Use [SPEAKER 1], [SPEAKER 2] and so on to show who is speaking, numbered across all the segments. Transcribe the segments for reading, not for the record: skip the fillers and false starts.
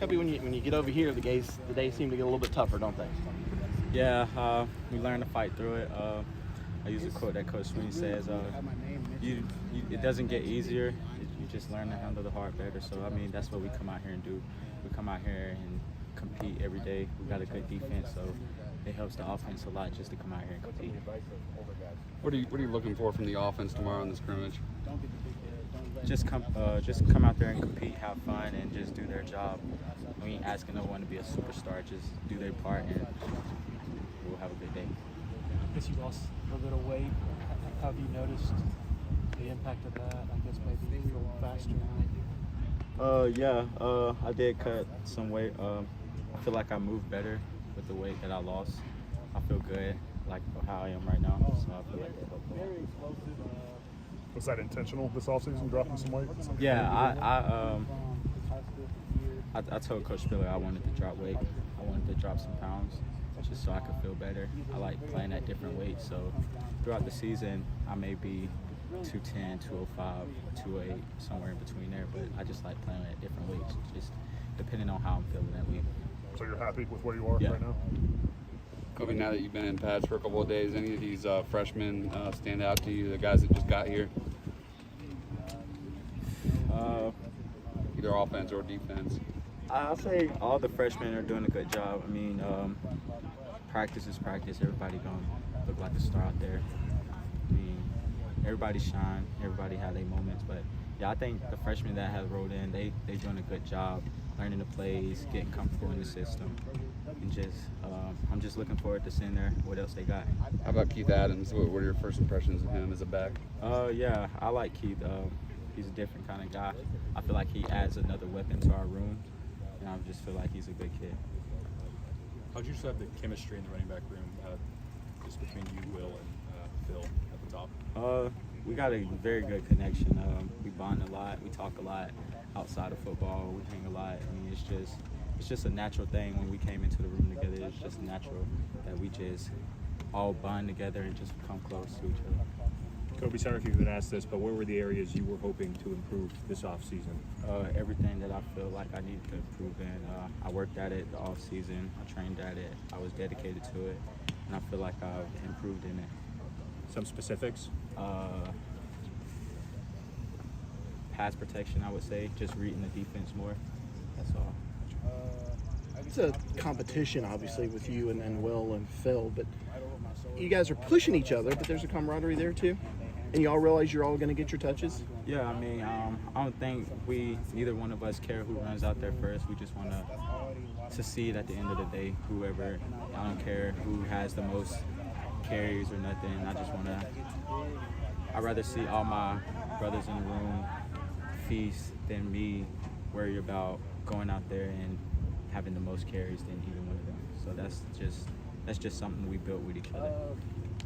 [SPEAKER 1] Cubby, when you get over here, the days seem to get a little bit tougher, don't they?
[SPEAKER 2] Yeah, we learn to fight through it. I use a quote that Coach Sweeney says, it doesn't get easier, you just learn to handle the hard better. So, I mean, that's what we come out here and do. We come out here and compete every day. We got a good defense, so it helps the offense a lot just to come out here and compete.
[SPEAKER 3] What are you looking for from the offense tomorrow in the scrimmage?
[SPEAKER 2] Just come out there and compete, have fun, and just do their job. We ain't asking no one to be a superstar. Just do their part, and we'll have a good day.
[SPEAKER 4] I guess you lost a little bit of weight. How have you noticed the impact of that? I guess maybe you feel faster now.
[SPEAKER 2] I did cut some weight. I feel like I moved better with the weight that I lost. I feel good, like how I am right now. So I feel like it helped.
[SPEAKER 5] Was that intentional this offseason, dropping some weight?
[SPEAKER 2] Yeah, I told Coach Spiller I wanted to drop weight. I wanted to drop some pounds just so I could feel better. I like playing at different weights. So throughout the season, I may be 210, 205, 208, somewhere in between there. But I just like playing at different weights, just depending on how I'm feeling that week.
[SPEAKER 5] So you're happy with where you are right now?
[SPEAKER 3] Kobe, now that you've been in pads for a couple of days, any of these freshmen stand out to you, the guys that just got here? Either offense or defense.
[SPEAKER 2] I'll say all the freshmen are doing a good job. I mean, practice is practice. Everybody gonna look like a star out there. I mean, everybody shine. Everybody had their moments. But yeah, I think the freshmen that have rolled in, they doing a good job learning the plays, getting comfortable in the system, and just I'm just looking forward to seeing what else they got.
[SPEAKER 3] How about Keith Adams? What are your first impressions of him as a back?
[SPEAKER 2] Yeah, I like Keith. He's a different kind of guy. I feel like he adds another weapon to our room, and I just feel like he's a good kid.
[SPEAKER 6] How'd you describe the chemistry in the running back room, just between you, Will, and Phil at the top?
[SPEAKER 2] We got a very good connection. We bond a lot. We talk a lot outside of football. We hang a lot. I mean, it's just a natural thing when we came into the room together. It's just natural that we just all bond together and just become close to each other.
[SPEAKER 7] Kobe, sorry if you've been asked this, but where were the areas you were hoping to improve this offseason?
[SPEAKER 2] Everything that I feel like I need to improve in. I worked at it the off season. I trained at it. I was dedicated to it, and I feel like I've improved in it.
[SPEAKER 7] Some specifics?
[SPEAKER 2] Pass protection, I would say. Just reading the defense more. That's all.
[SPEAKER 1] It's a competition, obviously, with you and Will and Phil, but you guys are pushing each other, but there's a camaraderie there too. And you all realize you're all going to get your touches?
[SPEAKER 2] Yeah, I mean, I don't think neither one of us care who runs out there first. We just want to see it at the end of the day. Whoever, I don't care who has the most carries or nothing. I'd rather see all my brothers in the room feast than me worry about going out there and having the most carries than either one of them. So that's just something we built with each other.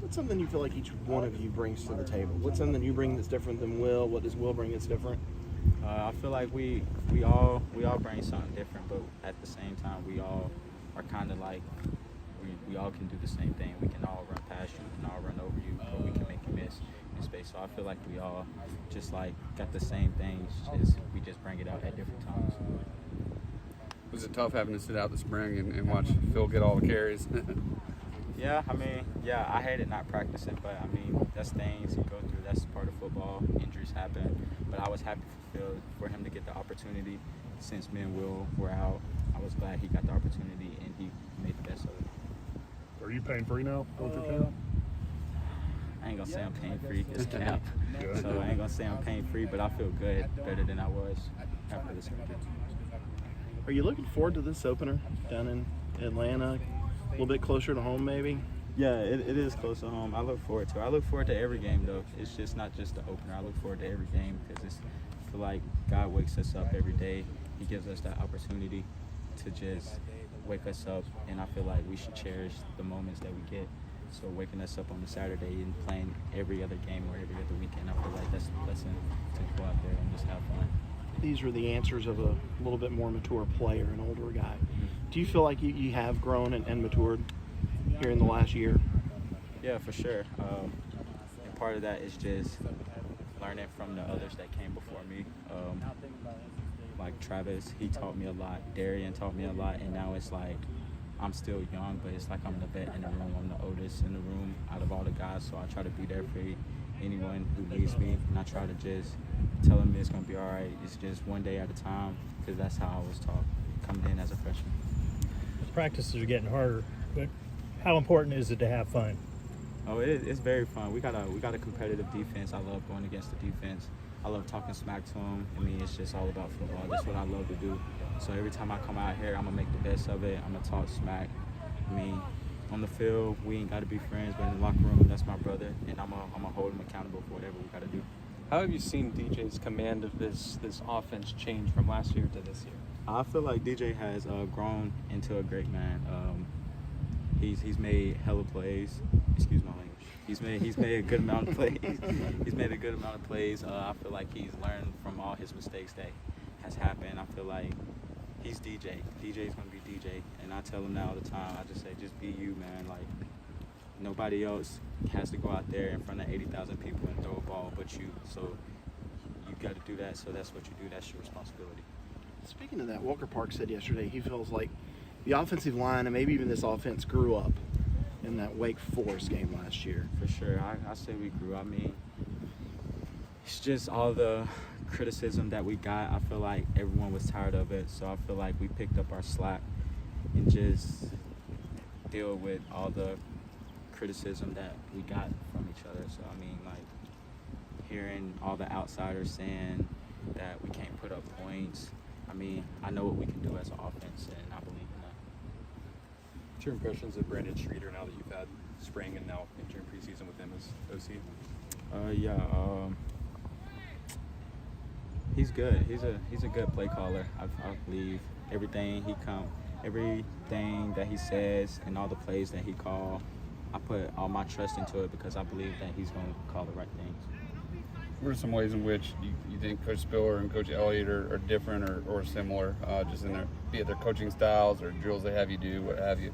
[SPEAKER 1] What's something you feel like each one of you brings to the table? What's something you bring that's different than Will? What does Will bring that's different?
[SPEAKER 2] I feel like we all bring something different, but at the same time we all are kind of like we all can do the same thing. We can all run past you, we can all run over you, but we can make you miss in space. So I feel like we all just like got the same things, we just bring it out at different times.
[SPEAKER 3] Was it tough having to sit out the spring and watch Phil get all the carries?
[SPEAKER 2] Yeah, I mean, I hated not practicing, but I mean, that's things you go through. That's part of football. Injuries happen. But I was happy for him to get the opportunity. Since me and Will were out, I was glad he got the opportunity, and he made the best of it.
[SPEAKER 5] Are you pain-free now going through camp?
[SPEAKER 2] I ain't going to say I'm pain-free. It's camp. So I ain't going to say I'm pain-free, but I feel good, better than I was after this surgery.
[SPEAKER 1] Are you looking forward to this opener down in Atlanta? A little bit closer to home, maybe?
[SPEAKER 2] Yeah, it is close to home. I look forward to it. I look forward to every game, though. It's just not just the opener. I look forward to every game because I feel like God wakes us up every day. He gives us that opportunity to just wake us up, and I feel like we should cherish the moments that we get. So waking us up on the Saturday and playing every other game or every other weekend, I feel like that's the lesson to go out there and just have fun.
[SPEAKER 1] These are the answers of a little bit more mature player, an older guy. Do you feel like you have grown and matured here in the last year?
[SPEAKER 2] Yeah, for sure. And part of that is just learning from the others that came before me. like Travis, he taught me a lot. Darian taught me a lot, and now it's like I'm still young, but it's like I'm the vet in the room. I'm the oldest in the room out of all the guys, so I try to be there for anyone who needs me, and I try to just tell them it's gonna be all right. It's just one day at a time, because that's how I was taught coming in as a freshman.
[SPEAKER 8] Practices are getting harder, but how important is it to have fun?
[SPEAKER 2] Oh, it's very fun. We got a competitive defense. I love going against the defense. I love talking smack to them. I mean, it's just all about football. That's what I love to do. So every time I come out here, I'm gonna make the best of it. I'm gonna talk smack. I mean, on the field, we ain't gotta be friends, but in the locker room, that's my brother, and I'm gonna hold him accountable for whatever we gotta do.
[SPEAKER 4] How have you seen DJ's command of this offense change from last year to this year?
[SPEAKER 2] I feel like DJ has grown into a great man. He's made hella plays. Excuse my language. He's made a good amount of plays. He's made a good amount of plays. I feel like he's learned from all his mistakes that has happened. I feel like he's DJ. DJ's gonna be DJ, and I tell him that all the time. I just say, just be you, man. Like nobody else has to go out there in front of 80,000 people and throw a ball but you. So you got to do that. So that's what you do. That's your responsibility.
[SPEAKER 1] Speaking of that, Walker Park said yesterday he feels like the offensive line and maybe even this offense grew up in that Wake Forest game last year.
[SPEAKER 2] For sure. I say we grew. I mean, it's just all the criticism that we got. I feel like everyone was tired of it. So I feel like we picked up our slack and just deal with all the criticism that we got from each other. So, I mean, like, hearing all the outsiders saying that we can't put up points. I mean, I know what we can do as an offense, and I believe in that.
[SPEAKER 6] What's your impressions of Brandon Streeter now that you've had spring and now entering preseason with him as OC?
[SPEAKER 2] He's good. He's a good play caller. I believe everything that he says and all the plays that he calls, I put all my trust into it because I believe that he's going to call the right things.
[SPEAKER 3] What are some ways in which you think Coach Spiller and Coach Elliott are different or similar, just in be it their coaching styles or drills they have you do, what have you?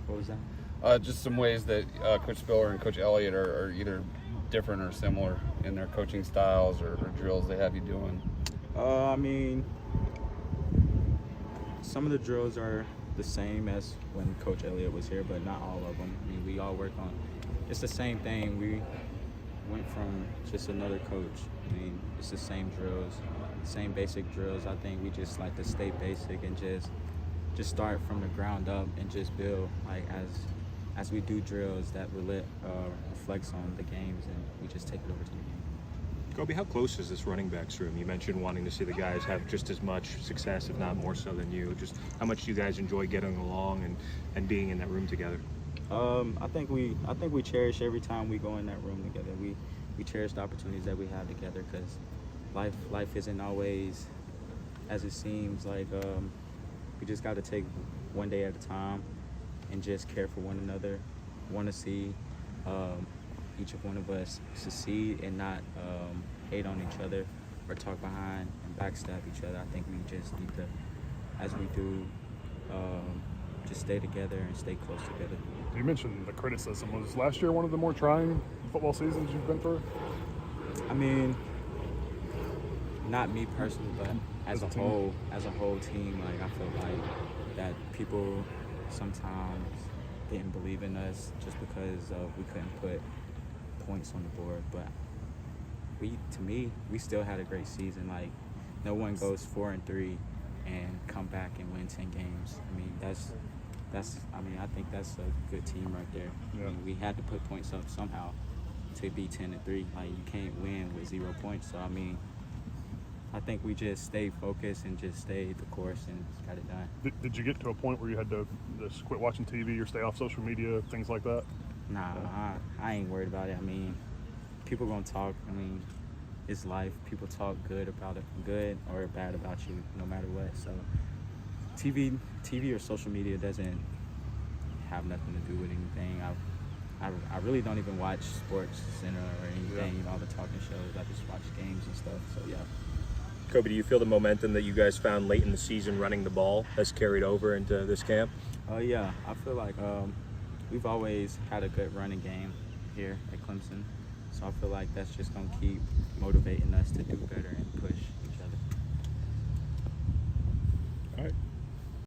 [SPEAKER 2] What was that?
[SPEAKER 3] Just some ways that Coach Spiller and Coach Elliott are either different or similar in their coaching styles or drills they have you doing.
[SPEAKER 2] I mean, some of the drills are the same as when Coach Elliott was here, but not all of them. I mean, we all work on, it's the same thing. We went from just another coach. I mean, it's the same drills, same basic drills. I think we just like to stay basic and just start from the ground up and just build, like as we do drills that reflects on the games, and we just take it over to the game.
[SPEAKER 7] Kobe, how close is this running backs room? You mentioned wanting to see the guys have just as much success, if not more so than you. Just how much do you guys enjoy getting along and being in that room together?
[SPEAKER 2] I think we cherish every time we go in that room together. We cherish the opportunities that we have together because life isn't always as it seems. Like we just got to take one day at a time and just care for one another. Want to see each of one of us succeed and not hate on each other or talk behind and backstab each other. I think we just need to, as we do, just stay together and stay close together.
[SPEAKER 5] You mentioned the criticism. Was last year one of the more trying football seasons you've been through?
[SPEAKER 2] I mean, not me personally, but as a whole team, like I feel like that people sometimes didn't believe in us just because we couldn't put points on the board. But to me, we still had a great season. Like no one goes 4-3 and come back and win 10 games. I mean, I think that's a good team right there.
[SPEAKER 5] Yeah.
[SPEAKER 2] I mean, we had to put points up somehow to be 10-3. Like you can't win with 0 points. So I mean, I think we just stayed focused and just stayed the course and got it done.
[SPEAKER 5] Did you get to a point where you had to just quit watching TV or stay off social media, things like that?
[SPEAKER 2] Nah, I ain't worried about it. I mean, people gonna talk. I mean, it's life. People talk good or bad about you, no matter what. So, TV or social media doesn't have nothing to do with anything. I really don't even watch Sports Center or anything. All the talking shows. I just watch games and stuff. So yeah.
[SPEAKER 7] Kobe, do you feel the momentum that you guys found late in the season running the ball has carried over into this camp?
[SPEAKER 2] Yeah, I feel like we've always had a good running game here at Clemson. So I feel like that's just going to keep motivating us to do better and push.